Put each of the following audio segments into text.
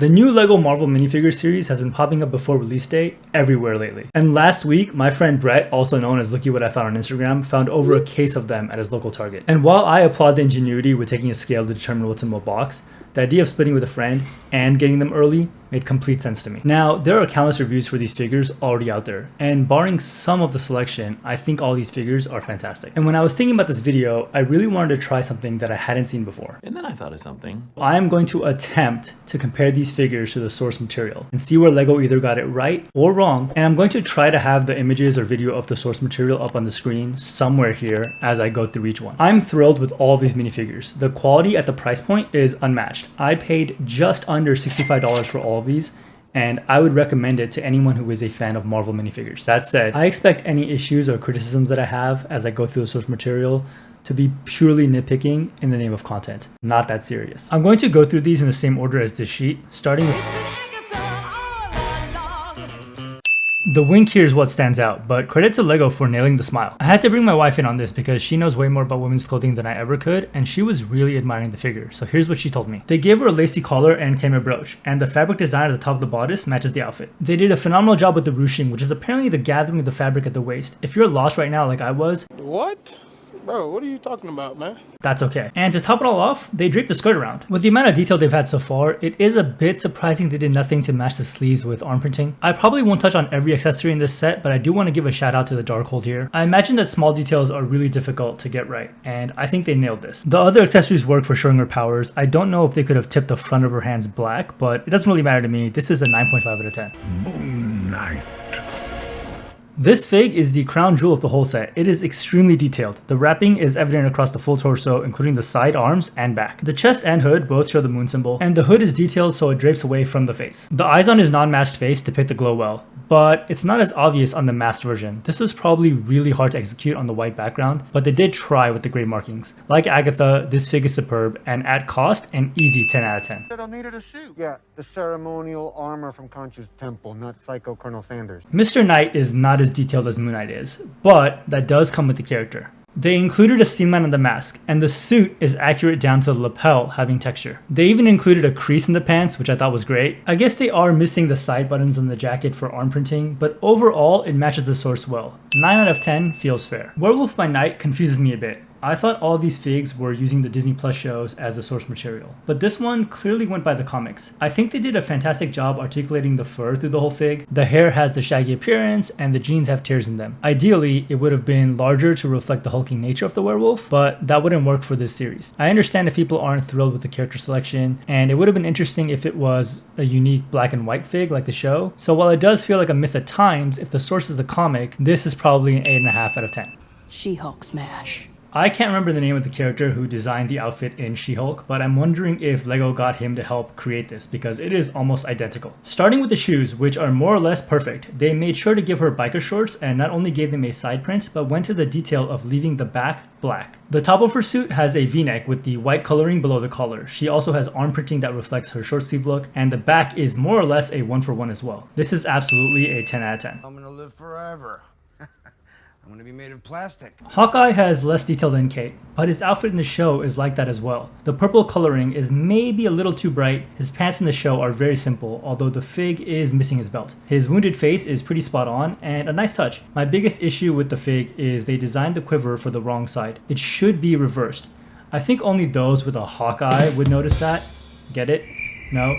The new LEGO Marvel Minifigures Series has been popping up before release date everywhere lately. And last week, my friend Brett, also known as Lookywhatifound on Instagram, found over a case of them at his local Target. And while I applaud the ingenuity with taking a scale to determine what's in what box, the idea of splitting with a friend and getting them early made complete sense to me. Now, there are countless reviews for these figures already out there, and barring some of the selection, I think all these figures are fantastic. And when I was thinking about this video, I really wanted to try something that I hadn't seen before. And then I thought of something. I am going to attempt to compare these figures to the source material and see where LEGO either got it right or wrong, and I'm going to try to have the images or video of the source material up on the screen somewhere here as I go through each one. I'm thrilled with all of these minifigures. The quality at the price point is unmatched. I paid just under $65 for all of these, and I would recommend it to anyone who is a fan of Marvel minifigures. That said, I expect any issues or criticisms that I have as I go through the source material to be purely nitpicking in the name of content, not that serious. I'm going to go through these in the same order as this sheet, starting with the wink here is what stands out, but credit to LEGO for nailing the smile. I had to bring my wife in on this because she knows way more about women's clothing than I ever could, and she was really admiring the figure. So here's what she told me. They gave her a lacy collar and camera brooch, and the fabric design at the top of the bodice matches the outfit. They did a phenomenal job with the ruching, which is apparently the gathering of the fabric at the waist. If you're lost right now like I was, what? Bro, what are you talking about, man? That's okay. And to top it all off, they draped the skirt around. With the amount of detail they've had so far, it is a bit surprising they did nothing to match the sleeves with arm printing. I probably won't touch on every accessory in this set, but I do want to give a shout out to the Darkhold here. I imagine that small details are really difficult to get right, and I think they nailed this. The other accessories work for showing her powers. I don't know if they could have tipped the front of her hands black, but it doesn't really matter to me. This is a 9.5 out of 10. Moon Knight. This fig is the crown jewel of the whole set. It is extremely detailed. The wrapping is evident across the full torso, including the side arms and back. The chest and hood both show the moon symbol, and the hood is detailed so it drapes away from the face. The eyes on his non-masked face depict the glow well, but it's not as obvious on the masked version. This was probably really hard to execute on the white background, but they did try with the gray markings. Like Agatha, this fig is superb, and at cost, an easy 10 out of 10. I needed a suit. Yeah, the ceremonial armor from Concha's temple, not Psycho Colonel Sanders. Mr. Knight is not as detailed as Moon Knight is, but that does come with the character. They included a seamline on the mask, and the suit is accurate down to the lapel having texture. They even included a crease in the pants, which I thought was great. I guess they are missing the side buttons on the jacket for arm printing, but overall it matches the source well. 9 out of 10 feels fair. Werewolf by Night confuses me a bit. I thought all of these figs were using the Disney Plus shows as the source material, but this one clearly went by the comics. I think they did a fantastic job articulating the fur through the whole fig. The hair has the shaggy appearance, and the jeans have tears in them. Ideally, it would have been larger to reflect the hulking nature of the werewolf, but that wouldn't work for this series. I understand if people aren't thrilled with the character selection, and it would have been interesting if it was a unique black and white fig like the show. So while it does feel like a miss at times, if the source is the comic, this is probably an 8.5 out of 10. She-Hulk smash. I can't remember the name of the character who designed the outfit in She-Hulk, but I'm wondering if LEGO got him to help create this because it is almost identical. Starting with the shoes, which are more or less perfect, they made sure to give her biker shorts and not only gave them a side print, but went to the detail of leaving the back black. The top of her suit has a v-neck with the white coloring below the collar. She also has arm printing that reflects her short sleeve look, and the back is more or less a 1-for-1 as well. This is absolutely a 10 out of 10. I'm gonna live forever. I'm gonna be made of plastic. Hawkeye has less detail than Kate, but his outfit in the show is like that as well. The purple coloring is maybe a little too bright. His pants in the show are very simple, although the fig is missing his belt. His wounded face is pretty spot on, and a nice touch. My biggest issue with the fig is they designed the quiver for the wrong side. It should be reversed. I think only those with a Hawkeye would notice that. Get it? No?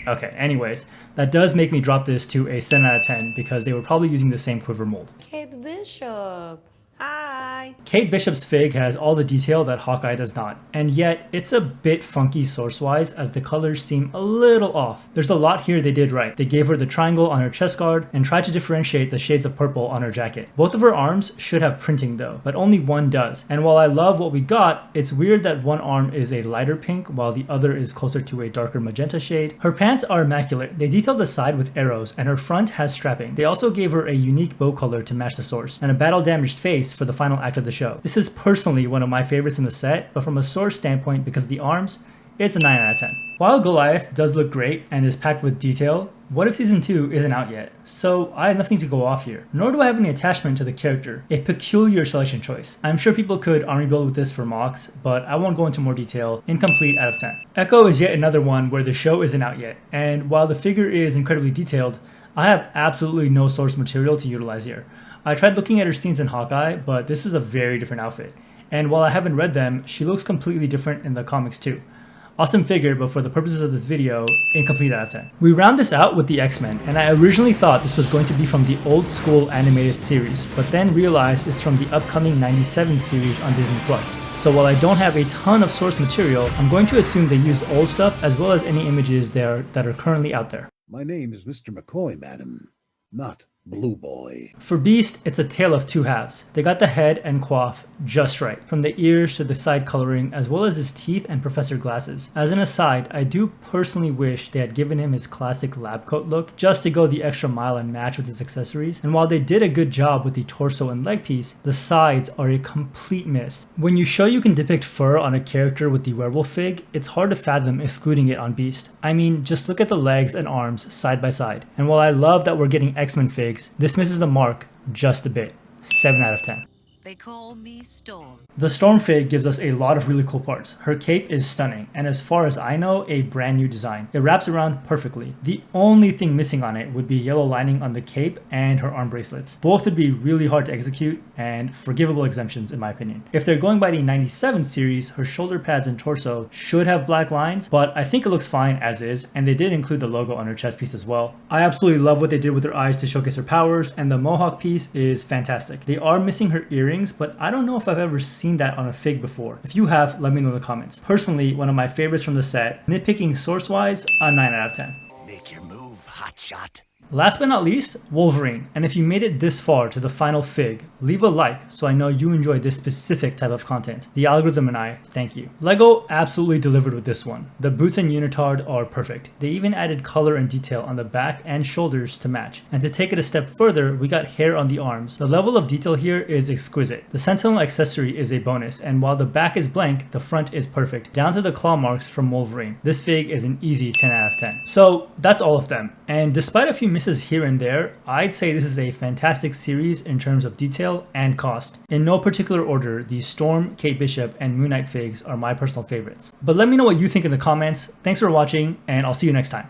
Okay, anyways, that does make me drop this to a 7 out of 10 because they were probably using the same quiver mold. Kate Bishop. Hi. Kate Bishop's fig has all the detail that Hawkeye does not, and yet it's a bit funky source-wise as the colors seem a little off. There's a lot here they did right. They gave her the triangle on her chest guard and tried to differentiate the shades of purple on her jacket. Both of her arms should have printing though, but only one does. And while I love what we got, it's weird that one arm is a lighter pink while the other is closer to a darker magenta shade. Her pants are immaculate. They detailed the side with arrows, and her front has strapping. They also gave her a unique bow color to match the source, and a battle-damaged face for the final act of the show. This is personally one of my favorites in the set, but from a source standpoint, because of the arms, it's a 9 out of 10. While Goliath does look great and is packed with detail, What if Season 2 isn't out yet? So I have nothing to go off here, nor do I have any attachment to the character, a peculiar selection choice. I'm sure people could army build with this for mocks, but I won't go into more detail. Incomplete out of 10. Echo is yet another one where the show isn't out yet, and while the figure is incredibly detailed, I have absolutely no source material to utilize here. I tried looking at her scenes in Hawkeye, but this is a very different outfit. And while I haven't read them, she looks completely different in the comics too. Awesome figure, but for the purposes of this video, incomplete out of 10. We round this out with the X-Men, and I originally thought this was going to be from the old school animated series, but then realized it's from the upcoming 97 series on Disney+. So while I don't have a ton of source material, I'm going to assume they used old stuff as well as any images there that are currently out there. My name is Mr. McCoy, madam, not Blue Boy. For Beast, it's a tale of two halves. They got the head and coif just right, from the ears to the side coloring, as well as his teeth and professor glasses. As an aside, I do personally wish they had given him his classic lab coat look, just to go the extra mile and match with his accessories. And while they did a good job with the torso and leg piece, the sides are a complete miss. When you show you can depict fur on a character with the werewolf fig, it's hard to fathom excluding it on Beast. I mean, just look at the legs and arms side by side. And while I love that we're getting X-Men figs, this misses the mark just a bit. 7 out of 10. They call me Storm. The Storm fig gives us a lot of really cool parts. Her cape is stunning, and as far as I know, a brand new design. It wraps around perfectly. The only thing missing on it would be yellow lining on the cape and her arm bracelets. Both would be really hard to execute and forgivable exemptions in my opinion. If they're going by the 97 series, her shoulder pads and torso should have black lines, but I think it looks fine as is, and they did include the logo on her chest piece as well. I absolutely love what they did with her eyes to showcase her powers, and the mohawk piece is fantastic. They are missing her earrings, but I don't know if I've ever seen that on a fig before. If you have, let me know in the comments. Personally, one of my favorites from the set, nitpicking source-wise, a 9 out of 10. Make your move, hotshot. Last but not least, Wolverine. And if you made it this far to the final fig, leave a like so I know you enjoy this specific type of content. The algorithm and I thank you. LEGO absolutely delivered with this one. The boots and unitard are perfect. They even added color and detail on the back and shoulders to match. And to take it a step further, we got hair on the arms. The level of detail here is exquisite. The Sentinel accessory is a bonus, and while the back is blank, the front is perfect, down to the claw marks from Wolverine. This fig is an easy 10 out of 10. So that's all of them. And despite a few misses here and there, I'd say this is a fantastic series in terms of detail and cost. In no particular order, the Storm, Kate Bishop, and Moon Knight figs are my personal favorites. But let me know what you think in the comments. Thanks for watching, and I'll see you next time.